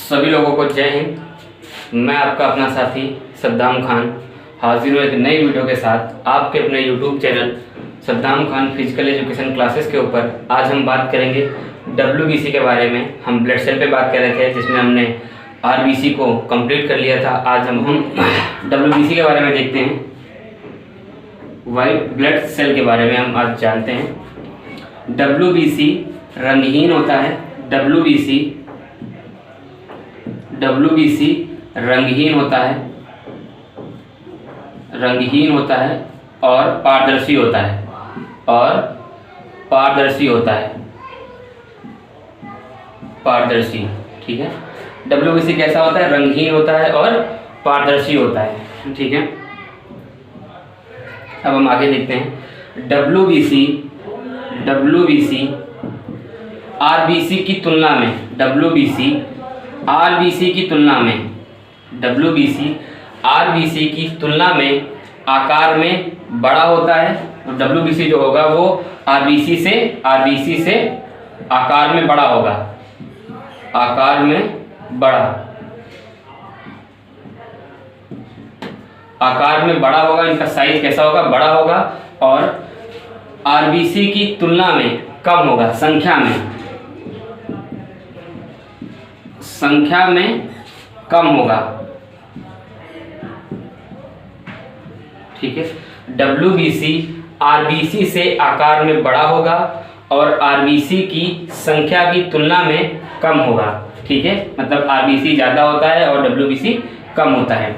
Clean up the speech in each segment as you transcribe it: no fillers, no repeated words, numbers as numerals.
सभी लोगों को जय हिंद। मैं आपका अपना साथी सद्दाम खान हाजिर हूँ एक नई वीडियो के साथ आपके अपने YouTube channel Saddam Khan physical education classes के ऊपर। आज हम बात करेंगे WBC के बारे में। हम ब्लड सेल पे बात कर रहे थे जिसमें हमने RBC को कंप्लीट कर लिया था। आज हम WBC के बारे में देखते हैं, वाइट ब्लड सेल के बारे में हम आज जानते हैं। WBC रंगहीन होता है। WBC रंगहीन होता है और पारदर्शी होता है पारदर्शी। ठीक है, WBC कैसा होता है? रंगहीन होता है और पारदर्शी होता है। ठीक है, अब हम आगे देखते हैं। WBC RBC की तुलना में WBC RBC की तुलना में आकार में बड़ा होता है। तो WBC जो होगा वो RBC से आकार में बड़ा होगा। इनका साइज कैसा होगा? बड़ा होगा और RBC की तुलना में कम होगा। संख्या में कम होगा। ठीक है, WBC RBC से आकार में बड़ा होगा और RBC की संख्या की तुलना में कम होगा। ठीक है, मतलब RBC ज़्यादा होता है और WBC कम होता है।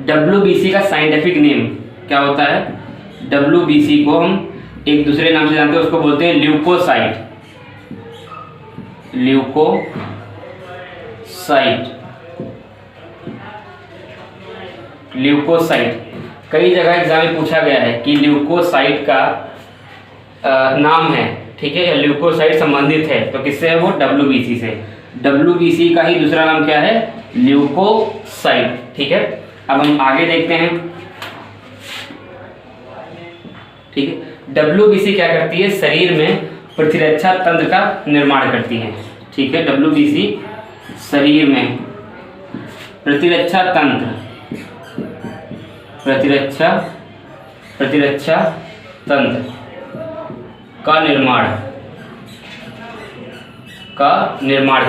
WBC का साइंटिफिक नेम क्या होता है? WBC को हम एक दूसरे नाम से जानते हैं, उसको बोलते हैं ल्यूकोसाइट। कई जगह एग्जाम में पूछा गया है कि ल्यूकोसाइट का नाम है, ठीक है, या ल्यूकोसाइट संबंधित है तो किससे है? वो WBC से। WBC का ही दूसरा नाम क्या है? ल्यूकोसाइट। ठीक है, अब हम आगे देखते हैं। ठीक है, WBC क्या करती है? शरीर में प्रतिरक्षा तंत्र का निर्माण करती है। ठीक है, WBC शरीर में प्रतिरक्षा तंत्र का निर्माण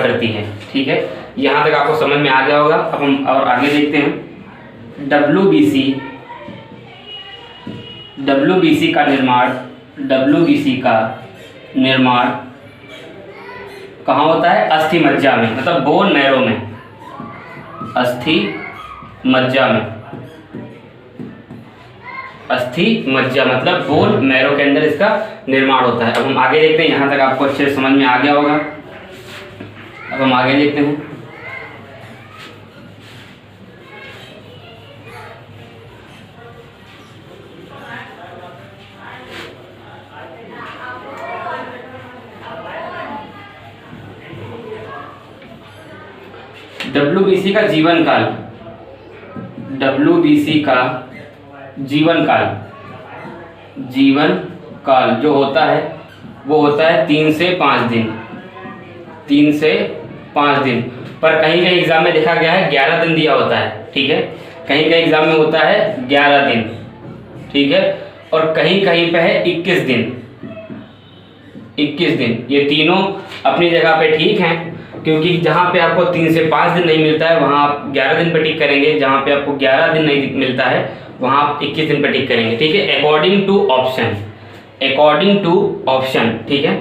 करती है। ठीक है, यहाँ तक आपको समझ में आ गया होगा। अब हम और आगे देखते हैं। WBC का निर्माण कहाँ होता है? अस्थि मज्जा में, मतलब बोन मैरो में। अस्थि मज्जा मतलब बोन मैरो के अंदर इसका निर्माण होता है। अब हम आगे देखते हैं। यहाँ तक आपको अच्छे से समझ में आ गया होगा। अब हम आगे देखते हैं। WBC का जीवन काल जो होता है वो होता है 3 से 5 दिन। पर कहीं कहीं एग्जाम में देखा गया है 11 दिन दिया होता है। ठीक है, कहीं कहीं एग्जाम में होता है 11 दिन। ठीक है, और कहीं कहीं पे है 21 दिन। ये तीनों अपनी जगह पे ठीक हैं, क्योंकि जहाँ पे आपको 3 से 5 दिन नहीं मिलता है वहाँ आप 11 दिन पे टिक करेंगे। जहाँ पे आपको 11 दिन नहीं मिलता है वहाँ आप 21 दिन पे टिक करेंगे। ठीक है, अकॉर्डिंग टू ऑप्शन। ठीक है,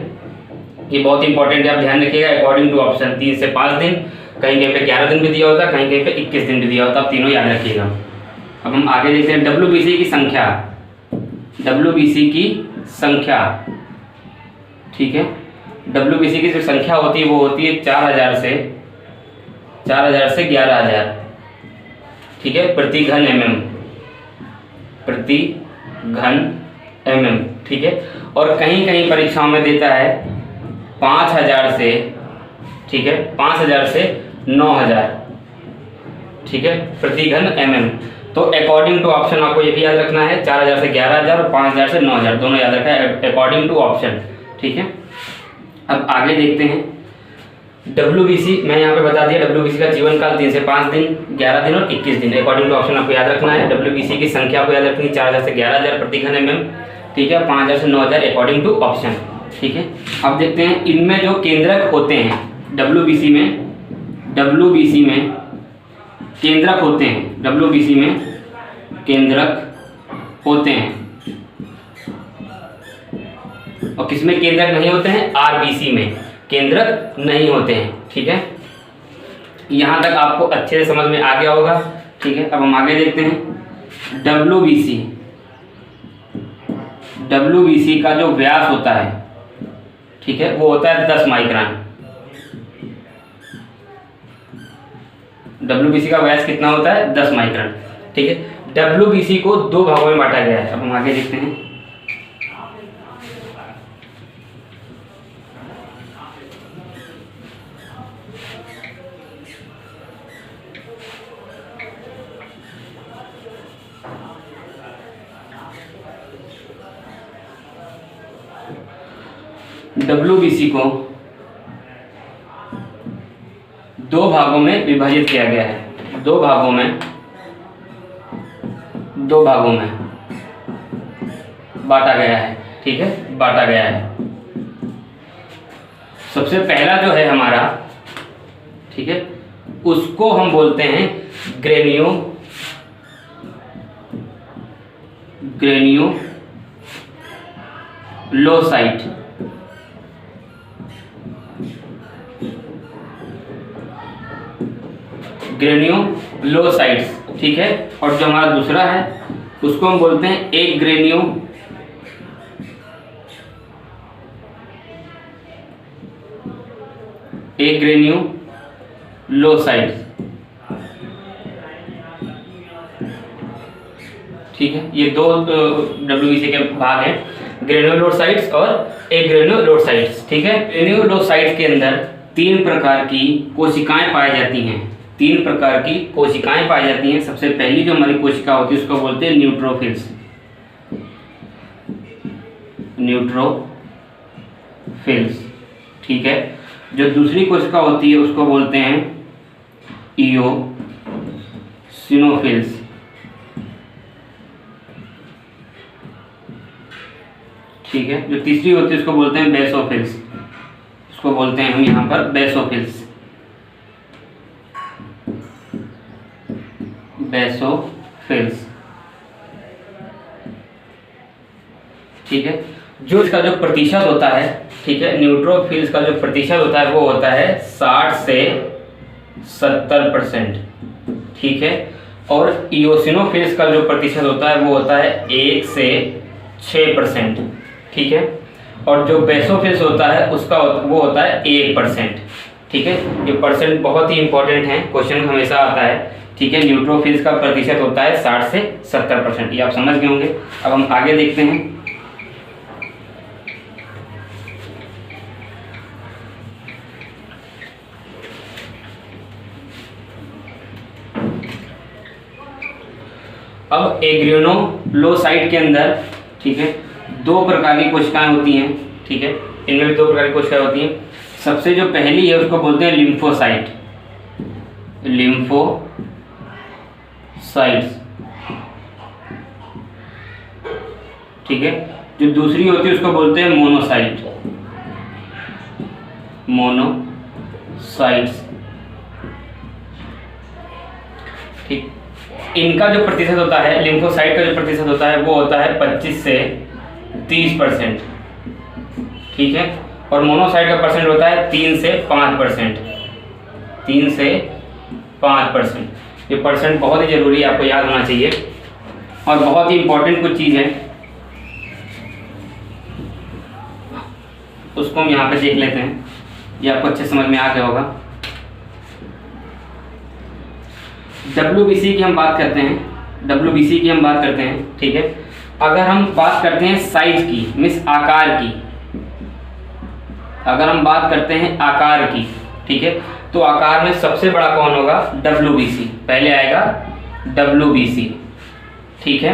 ये बहुत इंपॉर्टेंट है, आप ध्यान रखिएगा। अकॉर्डिंग टू ऑप्शन 3 से 5 दिन, कहीं कहीं पे 11 दिन भी दिया होता है, कहीं कहीं पे 21 दिन भी दिया होता है। आप तीनों याद रखिएगा। अब हम आगे देखते हैं। WBC की संख्या। ठीक है, WBC की जो संख्या होती है वो होती है 4000 से 11000। ठीक है, प्रति घन mm। ठीक है, और कहीं कहीं परीक्षाओं में देता है 5000 से, ठीक है, 5000 से 9000। ठीक है, प्रति घन mm। तो अकॉर्डिंग टू ऑप्शन आपको ये भी याद रखना है। 4000 से 11000 और 5000 से 9000 दोनों याद रखा है अकॉर्डिंग टू ऑप्शन। ठीक है, अब आगे देखते हैं। WBC मैं यहाँ पे बता दिया, WBC का जीवन काल 3 से 5 दिन, 11 दिन और 21 दिन, अकॉर्डिंग टू ऑप्शन आपको याद रखना है। WBC की संख्या को याद रखनी है 4000 से 11000 प्रति घन mm, ठीक है, 5000 से 9000 अकॉर्डिंग टू ऑप्शन, ठीक है। अब देखते हैं इनमें जो केंद्रक होते हैं WBC में केंद्रक होते हैं, WBC में केंद्रक होते हैं, और किसमें केंद्रक नहीं होते हैं? RBC में केंद्रक नहीं होते हैं, ठीक है। यहाँ तक आपको अच्छे से समझ में आ गया होगा, ठीक है। अब हम आगे देखते हैं WBC का जो व्यास होता है, ठीक है, वो होता है 10 माइक्रोन। WBC का व्यास कितना होता है? 10 माइक्रोन, ठीक है। WBC को 2 भागों में बांटा गया है। अब हम आगे देखते हैं। WBC को 2 भागों में विभाजित किया गया है, 2 भागों में बांटा गया है, ठीक है, बांटा गया है। सबसे पहला जो है हमारा, ठीक है, उसको हम बोलते हैं ग्रेन्युलोसाइट, ग्रेन्युलोसाइट्स, ठीक है। और जो हमारा दूसरा है उसको हम बोलते हैं ग्रेन्युलोसाइट्स, ठीक है। ये 2 WBC के भाग हैं, ग्रेन्युलोसाइट्स और एग्रेन्युलोसाइट्स, ठीक है। ग्रेन्युलोसाइट्स के अंदर 3 प्रकार की कोशिकाएं पाई जाती हैं, 3 प्रकार की कोशिकाएं पाई जाती हैं। सबसे पहली जो हमारी कोशिका होती है उसको बोलते हैं न्यूट्रोफिल्स, ठीक है। जो दूसरी कोशिका होती है उसको बोलते हैं इओसिनोफिल्स, ठीक है। जो तीसरी होती है उसको बोलते हैं बेसोफिल्स, उसको बोलते हैं हम यहाँ पर बेसोफिल्स, ठीक है। जो इसका जो प्रतिशत होता है, ठीक है, न्यूट्रोफिल्स का जो प्रतिशत होता है वो होता है 60 से 70%, ठीक है। और इओसिनोफिल्स का जो प्रतिशत होता है वो होता है 1 से 6%, ठीक है। और जो बेसोफिल्स होता है उसका वो होता है 1%, ठीक है। ये परसेंट बहुत ही इंपॉर्टेंट है, क्वेश्चन हमेशा आता है, ठीक है। न्यूट्रोफिल्स का प्रतिशत होता है 60 से 70%, ये आप समझ गए होंगे। अब हम आगे देखते हैं। अब एग्रेनुलोसाइट के अंदर, ठीक है, 2 प्रकार की कोशिकाएं होती हैं, ठीक है। इनमें भी 2 प्रकार की कोशिकाएं होती हैं। सबसे जो पहली है उसको बोलते हैं लिम्फोसाइट्स, ठीक है। जो दूसरी होती है उसको बोलते हैं मोनोसाइट्स, ठीक। इनका जो प्रतिशत होता है, लिम्फोसाइट का जो प्रतिशत होता है वो होता है 25 से 30%, ठीक है। और मोनोसाइट का परसेंट होता है 3 से 5%, 3 से 5%। ये परसेंट बहुत ही जरूरी है, आपको याद होना चाहिए। और बहुत ही इंपॉर्टेंट कुछ चीज़ है उसको हम यहाँ पे देख लेते हैं, ये आपको अच्छे समझ में आ गया होगा। WBC की हम बात करते हैं, ठीक है। अगर हम बात करते हैं साइज की, मीन्स आकार की, अगर हम बात करते हैं आकार की, ठीक है, तो आकार में सबसे बड़ा कौन होगा? WBC, पहले आएगा WBC, ठीक है।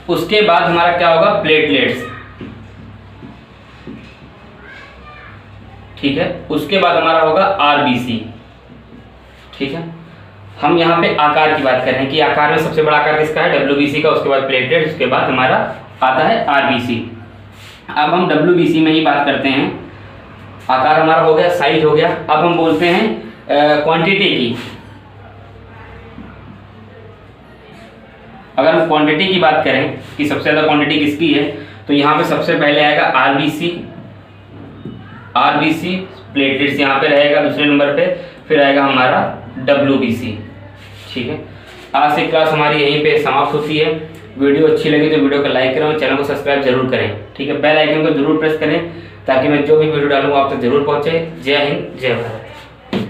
उसके बाद हमारा क्या होगा? प्लेटलेट्स, ठीक है। उसके बाद हमारा होगा आरबीसी, ठीक है। हम यहाँ पे आकार की बात कर रहे हैं कि आकार में सबसे बड़ा आकार किसका है, डब्ल्यूबीसी का, उसके बाद प्लेटलेट, उसके बाद हमारा आता है आरबीसी। अब हम डब्ल्यूबीसी में ही बात करते हैं। आकार हमारा हो गया, साइज हो गया। अब हम बोलते हैं क्वांटिटी की। अगर हम क्वांटिटी की बात करें कि सबसे ज़्यादा क्वांटिटी किसकी है, तो यहाँ पे सबसे पहले आएगा आरबीसी, प्लेटलेट्स यहाँ पे रहेगा दूसरे नंबर पे, फिर आएगा हमारा डब्ल्यूबीसी, ठीक है। आज से क्लास हमारी यहीं पे समाप्त होती है। वीडियो अच्छी लगी तो वीडियो को लाइक करें और चैनल को सब्सक्राइब जरूर करें, ठीक है। बेल आइकन को जरूर प्रेस करें ताकि मैं जो भी वीडियो डालूँ आप तक जरूर पहुँचे। जय हिंद, जय भारत।